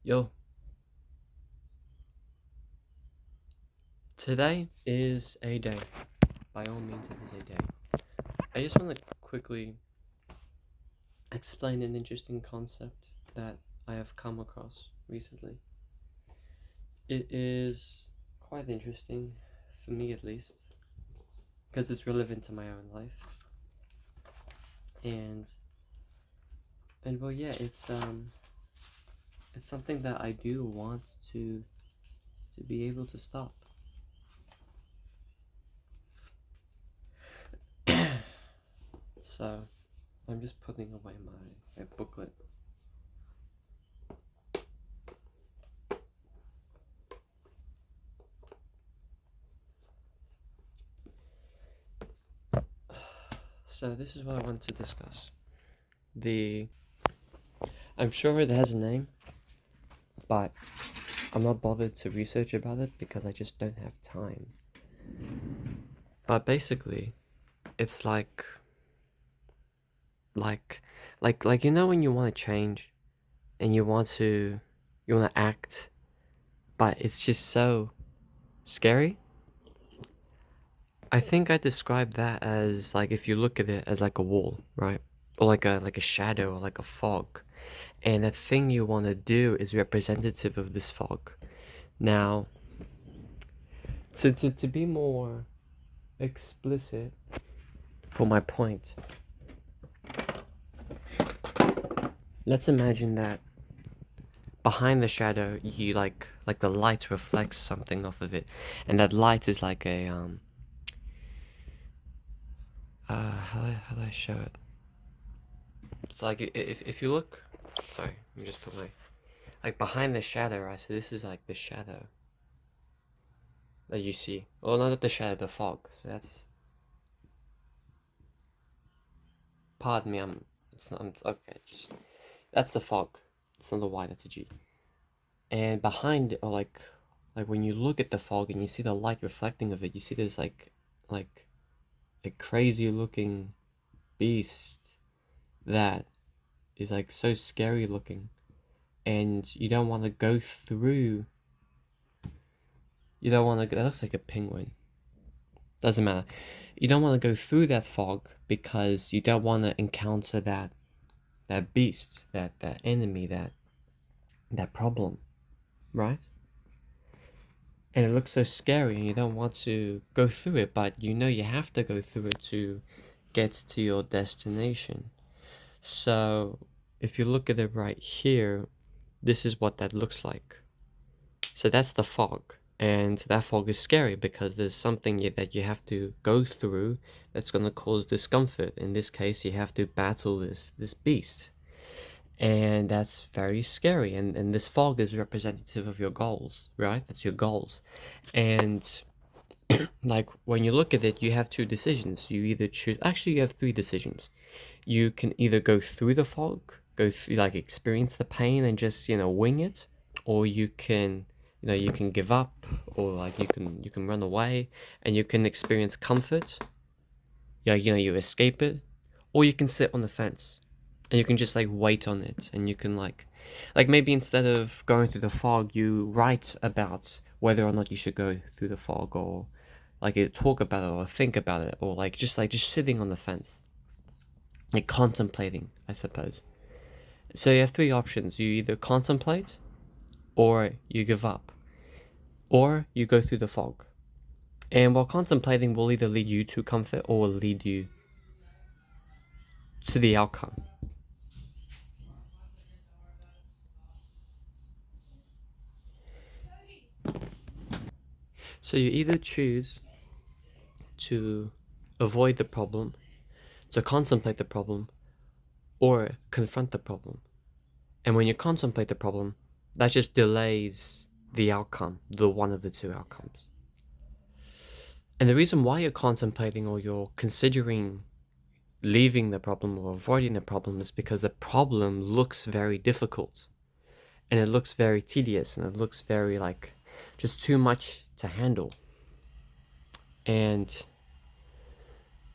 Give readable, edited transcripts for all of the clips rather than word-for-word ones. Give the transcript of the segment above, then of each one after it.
Yo, today is a day. By all means, it is a day. I just want to quickly explain an interesting concept that I have come across recently. It is quite interesting, for me at least, because it's relevant to my own life. And well, yeah, it's something that I do want to be able to stop. So I'm just putting away my booklet. So this is what I want to discuss. I'm sure it has a name, but I'm not bothered to research about it because I just don't have time. But basically, it's like when you want to change and you want to act, but it's just so scary. I think I describe that as like if you look at it as like a wall, right? Or like a shadow or like a fog. And the thing you want to do is representative of this fog. Now, to be more explicit for my point, let's imagine that behind the shadow you like the light reflects something off of it, and that light is like a how do I show it? It's like if you look, sorry, let me just put my, like behind the shadow, right? So this is like the shadow that you see. Well, not the shadow, the fog. So that's, pardon me, it's not, okay, just, that's the fog. It's not a Y, that's a G. And behind it, or like when you look at the fog and you see the light reflecting of it, you see this like a crazy looking beast that is like so scary looking, and you don't want to go through. You don't want to. That looks like a penguin. Doesn't matter. You don't want to go through that fog because you don't want to encounter that beast, that enemy, that problem, right? And it looks so scary, and you don't want to go through it, but you know you have to go through it to get to your destination. So if you look at it right here, this is what that looks like. So that's the fog. And that fog is scary because there's something that you have to go through that's going to cause discomfort. In this case, you have to battle this beast. And that's very scary. And this fog is representative of your goals, right? That's your goals. And like when you look at it, you have two decisions. You either choose, actually, you have three decisions. You can either go through the fog, go through, like experience the pain and just, wing it, or you can give up, or like you can run away and you can experience comfort. Yeah, you escape it, or you can sit on the fence and you can just like wait on it, and you can like maybe instead of going through the fog, you write about whether or not you should go through the fog, or like talk about it or think about it, or like just sitting on the fence, like contemplating, I suppose. So you have three options. You either contemplate, or you give up, or you go through the fog. And while contemplating will either lead you to comfort or will lead you to the outcome. So you either choose to avoid the problem, to contemplate the problem, or confront the problem. And when you contemplate the problem, that just delays the outcome, the one of the two outcomes. And the reason why you're contemplating or you're considering leaving the problem or avoiding the problem is because the problem looks very difficult, and it looks very tedious, and it looks very like just too much to handle. And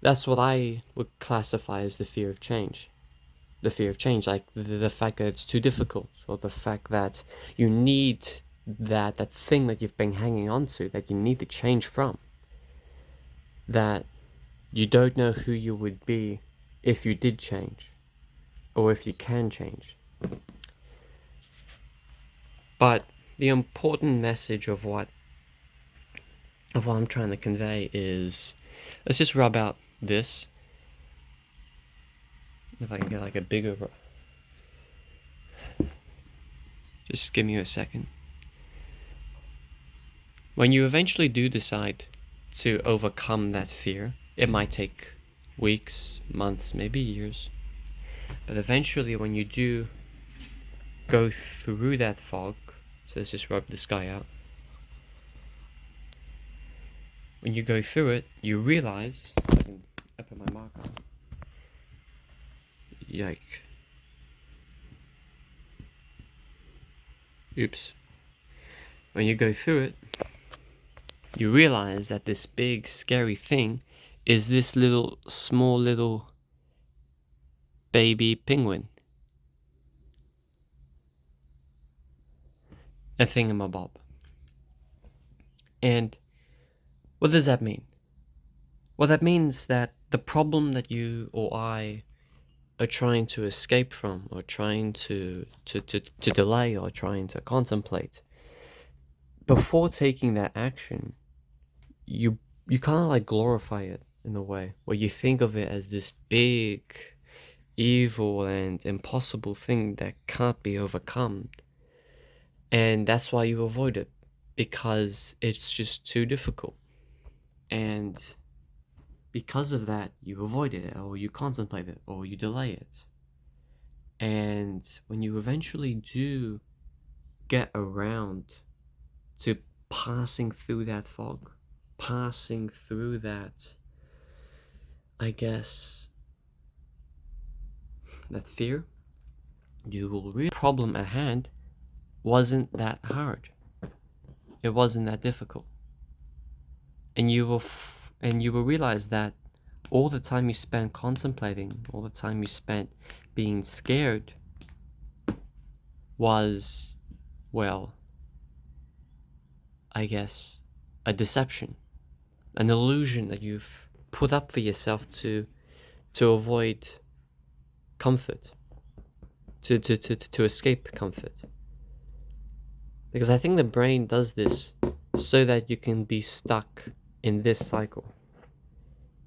that's what I would classify as the fear of change. the fear of change, like the fact that it's too difficult, or the fact that you need that thing that you've been hanging on to, that you need to change from, that you don't know who you would be if you did change, or if you can change. But the important message of what I'm trying to convey is, let's just rub out this. If I can get like a bigger, just give me a second. When you eventually do decide to overcome that fear, it might take weeks, months, maybe years. But eventually when you do go through that fog, so let's just rub this guy out. When you go through it, you realize, I put my mark on. Yike. Oops. When you go through it, you realize that this big scary thing is this small little baby penguin. A thingamabob. And what does that mean? Well, that means that the problem that you or I are trying to escape from, or trying to delay, or trying to contemplate, before taking that action, you kind of like glorify it in a way, where you think of it as this big, evil and impossible thing that can't be overcome. And that's why you avoid it, because it's just too difficult. And because of that, you avoid it, or you contemplate it, or you delay it. And when you eventually do get around to passing through that fog, passing through that, I guess, that fear, you will realize the problem at hand wasn't that hard. It wasn't that difficult. And you will realize that all the time you spent contemplating, all the time you spent being scared, was, well, I guess, a deception, an illusion that you've put up for yourself to avoid comfort, to escape comfort. Because I think the brain does this so that you can be stuck in this cycle,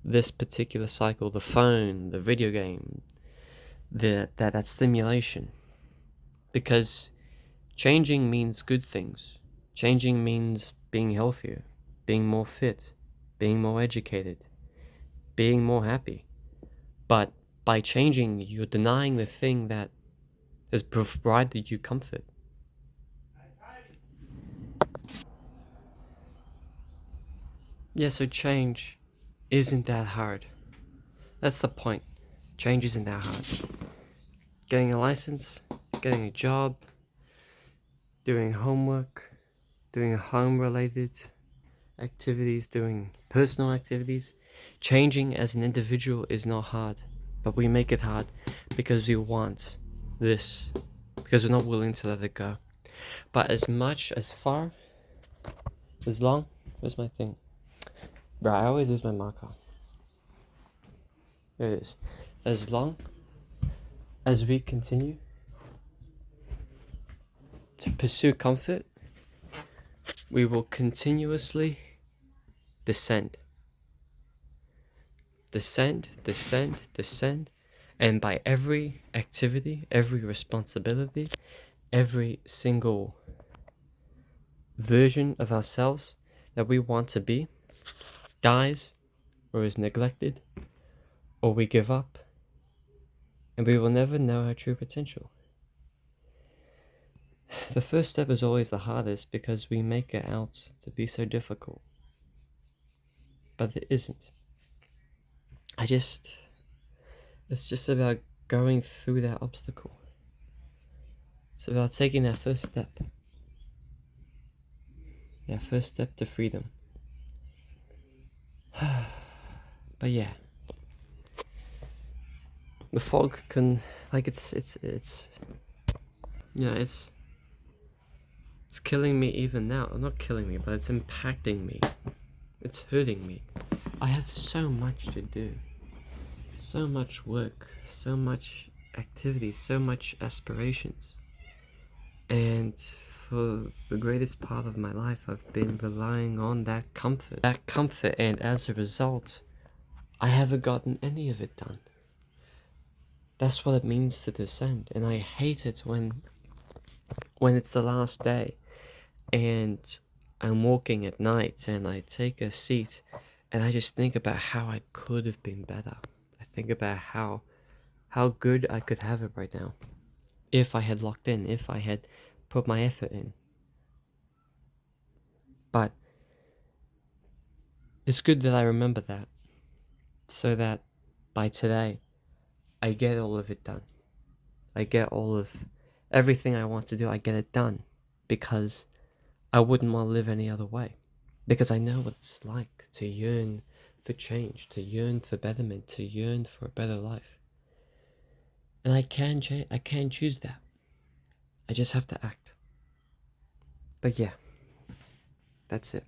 this particular cycle, the phone, the video game, that stimulation. Because changing means good things. Changing means being healthier, being more fit, being more educated, being more happy. But by changing, you're denying the thing that has provided you comfort. Yeah, so change isn't that hard. That's the point. Change isn't that hard. Getting a license, getting a job, doing homework, doing home-related activities, doing personal activities. Changing as an individual is not hard, but we make it hard because we want this, because we're not willing to let it go. But as long, where's my thing? Bro, I always lose my marker. There it is. As long as we continue to pursue comfort, we will continuously descend. Descend, descend, descend. And by every activity, every responsibility, every single version of ourselves that we want to be dies, or is neglected, or we give up, and we will never know our true potential. The first step is always the hardest because we make it out to be so difficult. But it isn't. It's just about going through that obstacle. It's about taking that first step. That first step to freedom. But yeah. The fog can, like, yeah, it's killing me even now. Not killing me, but it's impacting me. It's hurting me. I have so much to do. So much work, so much activity, so much aspirations. And for the greatest part of my life, I've been relying on that comfort. And as a result, I haven't gotten any of it done. That's what it means to descend, and I hate it when it's the last day and I'm walking at night and I take a seat and I just think about how I could have been better. I think about how good I could have it right now if I had locked in, if I had put my effort in. But it's good that I remember that, so that by today I get all of it done. I get all of everything I want to do, I get it done, because I wouldn't want to live any other way. Because I know what it's like to yearn for change, to yearn for betterment, to yearn for a better life. And I can change. I can choose that. I just have to act. But yeah, that's it.